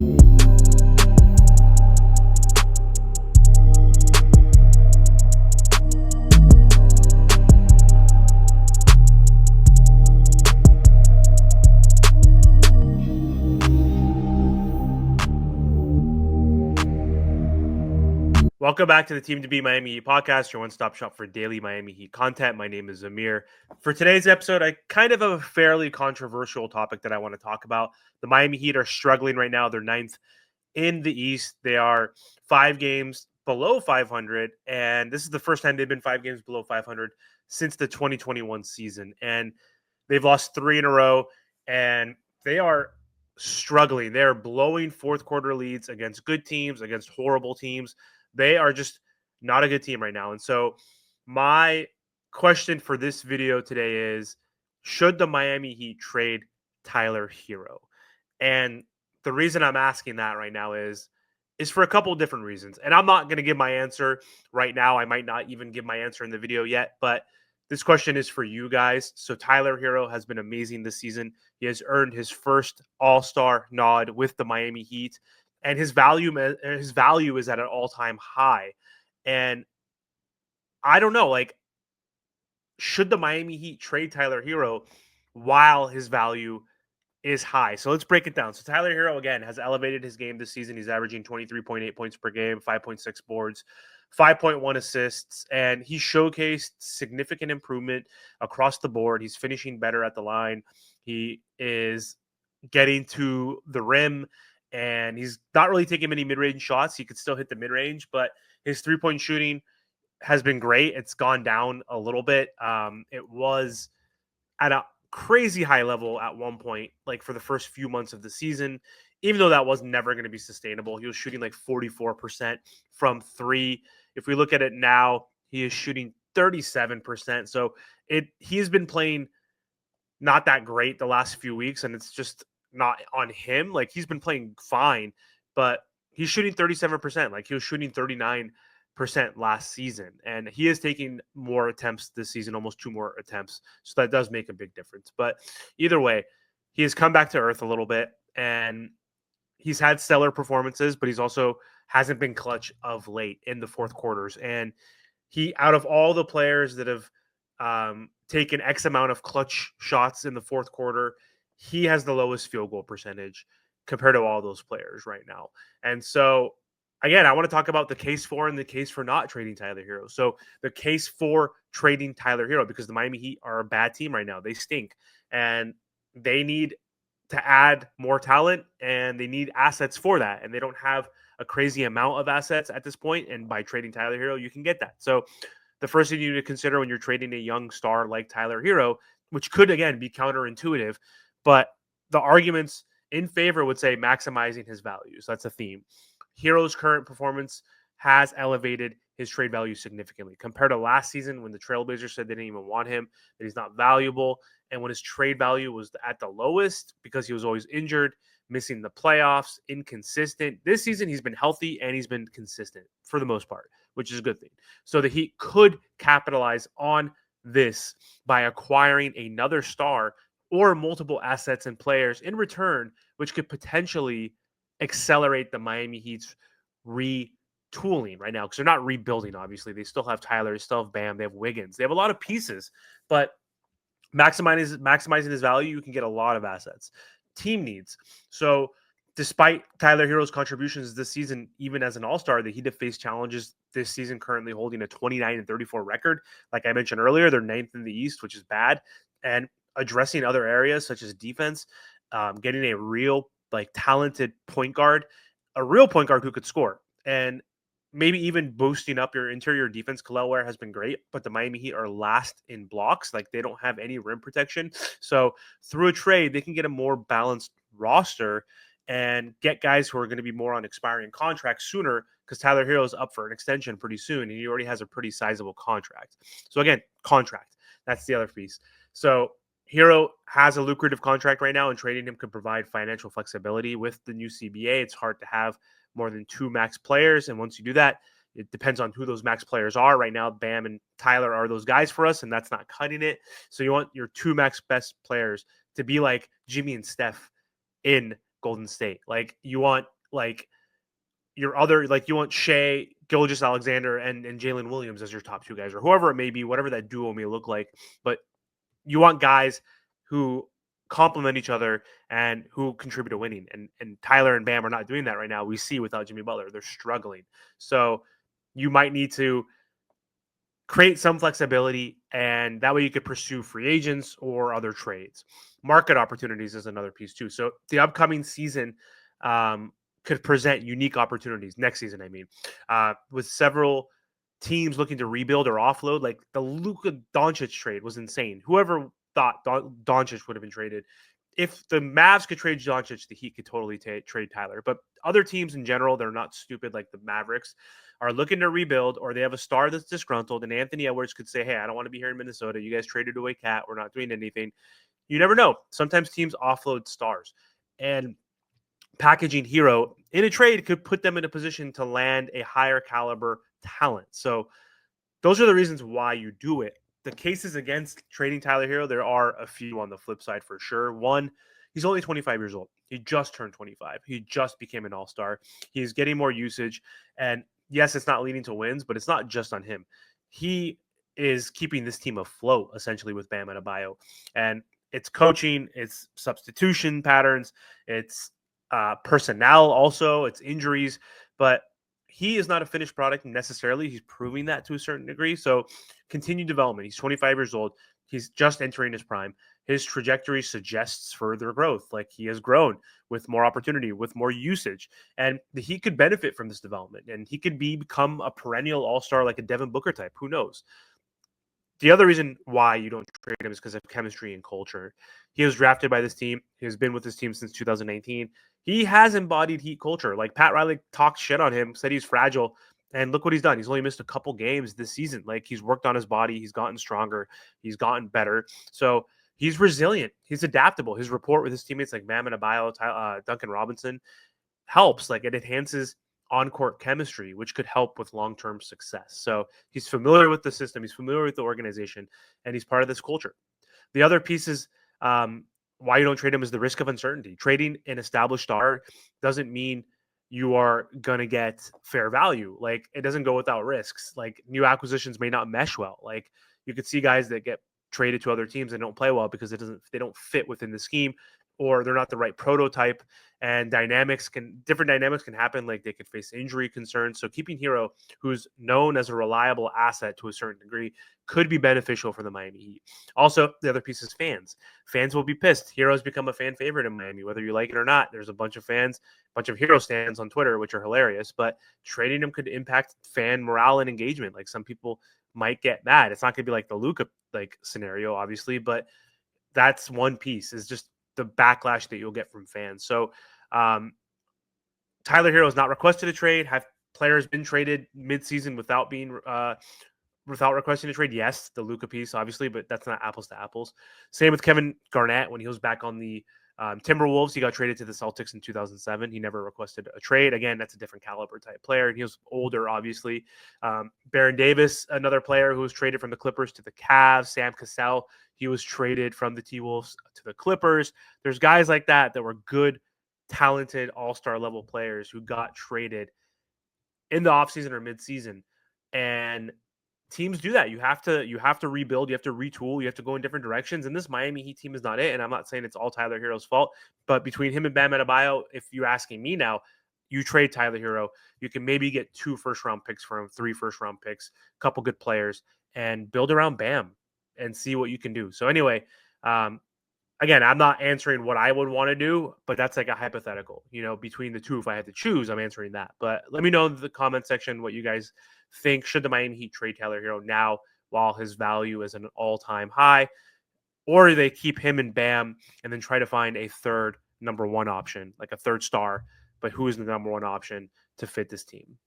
Welcome back to the Team to Be Miami Heat podcast, your one-stop shop for daily Miami Heat content. My name is Amir. For today's episode, I kind of have a fairly controversial topic that I want to talk about. The Miami Heat are struggling right now. They're ninth in the East. They are 5 games below 500, and this is the first time they've been 5 games below 500 since the 2021 season. And they've lost 3 in a row, and they are struggling. They are blowing fourth quarter leads against good teams, against horrible teams. They are just not a good team right now. And so my question for this video today is, should the Miami Heat trade Tyler Herro? And the reason I'm asking that right now is for a couple of different reasons. And I'm not going to give my answer right now. I might not even give my answer in the video yet, but this question is for you guys. So Tyler Herro has been amazing this season. He has earned his first All-Star nod with the Miami Heat, and his value is at an all-time high. And I don't know, like, should the Miami Heat trade Tyler Herro while his value is high? So let's break it down. So Tyler Herro, again, has elevated his game this season. He's averaging 23.8 points per game, 5.6 boards, 5.1 assists, and he showcased significant improvement across the board. He's finishing better at the line. He is getting to the rim, and he's not really taking many mid-range shots. He could still hit the mid-range, but his three-point shooting has been great. It's gone down a little bit. It was at a crazy high level at one point, like for the first few months of the season, even though that was never going to be sustainable. He was shooting like 44% from three. If we look at it now, he is shooting 37%. So he's been playing not that great the last few weeks, and it's just not on him. Like, he's been playing fine, but he's shooting 37%. Like, he was shooting 39% last season, and he is taking more attempts this season, almost 2 more attempts. So that does make a big difference. But either way, he has come back to earth a little bit, and he's had stellar performances, but he's also hasn't been clutch of late in the fourth quarters. And he, out of all the players that have taken X amount of clutch shots in the fourth quarter, he has the lowest field goal percentage compared to all those players right now. And so, again, I want to talk about the case for and the case for not trading Tyler Herro. So the case for trading Tyler Herro, because the Miami Heat are a bad team right now. They stink, and they need to add more talent, and they need assets for that. And they don't have a crazy amount of assets at this point. And by trading Tyler Herro, you can get that. So the first thing you need to consider when you're trading a young star like Tyler Herro, which could, again, be counterintuitive, but the arguments in favor would say maximizing his value. So that's a theme. Herro's current performance has elevated his trade value significantly compared to last season when the Trailblazers said they didn't even want him, that he's not valuable, and when his trade value was at the lowest because he was always injured, missing the playoffs, inconsistent. This season, he's been healthy and he's been consistent for the most part, which is a good thing. So the Heat could capitalize on this by acquiring another star or multiple assets and players in return, which could potentially accelerate the Miami Heat's retooling right now, because they're not rebuilding, obviously. They still have Tyler, they still have Bam, they have Wiggins. They have a lot of pieces, but maximizing his value, you can get a lot of assets. Team needs. So despite Tyler Herro's contributions this season, even as an all-star, the Heat have faced challenges this season, currently holding a 29-34 record. Like I mentioned earlier, they're 9th in the East, which is bad. And addressing other areas such as defense, getting a real, like, talented point guard, a real point guard who could score, and maybe even boosting up your interior defense. Kel'el Ware has been great, but the Miami Heat are last in blocks. Like, they don't have any rim protection. So through a trade, they can get a more balanced roster and get guys who are going to be more on expiring contracts sooner, because Tyler Herro is up for an extension pretty soon, and he already has a pretty sizable contract. So again, contract. That's the other piece. So Herro has a lucrative contract right now, and trading him could provide financial flexibility. With the new CBA, it's hard to have more than 2 max players, and once you do that, it depends on who those max players are. Right now, Bam and Tyler are those guys for us, and that's not cutting it. So you want your 2 max best players to be like Jimmy and Steph in Golden State. Like you want like your other like you want Shea, Gilgeous Alexander, and Jalen Williams as your top two guys, or whoever it may be, whatever that duo may look like. But you want guys who complement each other and who contribute to winning. And Tyler and Bam are not doing that right now. We see without Jimmy Butler, they're struggling. So you might need to create some flexibility, and that way you could pursue free agents or other trades. Market opportunities is another piece too. So the upcoming season could present unique opportunities next season. I mean, with several teams looking to rebuild or offload, like the Luka Doncic trade was insane. Whoever thought Doncic would have been traded. If the Mavs could trade Doncic, the Heat could totally trade Tyler. But other teams in general, they're not stupid like the Mavericks, are looking to rebuild, or they have a star that's disgruntled, and Anthony Edwards could say, hey, I don't want to be here in Minnesota. You guys traded away Cat. We're not doing anything. You never know. Sometimes teams offload stars. And packaging Hero in a trade could put them in a position to land a higher caliber talent. So those are the reasons why you do it. The cases against trading Tyler Herro, there are a few on the flip side for sure. One, he's only 25 years old. He just turned 25. He just became an all-star. He's getting more usage. And yes, it's not leading to wins, but it's not just on him. He is keeping this team afloat, essentially, with Bam Adebayo. And it's coaching, it's substitution patterns, it's personnel also, it's injuries. But he is not a finished product necessarily. He's proving that to a certain degree. So continued development. He's 25 years old. He's just entering his prime. His trajectory suggests further growth. Like he has grown with more opportunity, with more usage. And he could benefit from this development. And he could become a perennial all-star like a Devin Booker type. Who knows? The other reason why you don't trade him is because of chemistry and culture. He was drafted by this team. He has been with this team since 2019. He has embodied Heat culture. Like Pat Riley talked shit on him, said he's fragile, and look what he's done. He's only missed a couple games this season. Like he's worked on his body. He's gotten stronger. He's gotten better. So he's resilient. He's adaptable. His rapport with his teammates like Bam Adebayo, Duncan Robinson helps. Like it enhances on-court chemistry, which could help with long-term success. So he's familiar with the system, he's familiar with the organization, and he's part of this culture. The other pieces why you don't trade him is the risk of uncertainty. Trading an established star doesn't mean you are going to get fair value. Like it doesn't go without risks. Like new acquisitions may not mesh well. Like you could see guys that get traded to other teams and don't play well because they don't fit within the scheme, or they're not the right prototype, and different dynamics can happen. Like they could face injury concerns. So keeping Herro, who's known as a reliable asset to a certain degree, could be beneficial for the Miami Heat. Also, the other piece is fans. Fans will be pissed. Herro's become a fan favorite in Miami, whether you like it or not. There's a bunch of fans, a bunch of Herro stands on Twitter, which are hilarious, but trading him could impact fan morale and engagement. Like some people might get mad. It's not going to be like the Luka like scenario, obviously, but that's one piece, is just the backlash that you'll get from fans. So Tyler Herro has not requested a trade. Have players been traded midseason without requesting a trade? Yes, the Luka piece, obviously, but that's not apples to apples. Same with Kevin Garnett when he was back on the Timberwolves. He got traded to the Celtics in 2007. He never requested a trade. Again, that's a different caliber type player, and he was older, obviously. Baron Davis, another player who was traded from the Clippers to the Cavs. Sam Cassell, he was traded from the T-Wolves to the Clippers. There's guys like that were good, talented, all-star level players who got traded in the offseason or midseason. And teams do that. You have to rebuild, you have to retool, you have to go in different directions. And this Miami Heat team is not it. And I'm not saying it's all Tyler Herro's fault, but between him and Bam Adebayo, if you're asking me now, you trade Tyler Herro, you can maybe get 2 first-round picks for him, 3 first-round picks, a couple good players, and build around Bam and see what you can do. So anyway, again, I'm not answering what I would want to do, but that's like a hypothetical. Between the two, if I had to choose, I'm answering that. But let me know in the comment section what you guys think. Should the Miami Heat trade Tyler Herro now while his value is an all-time high? Or do they keep him and Bam and then try to find a third number one option, like a third star, but who is the number one option to fit this team?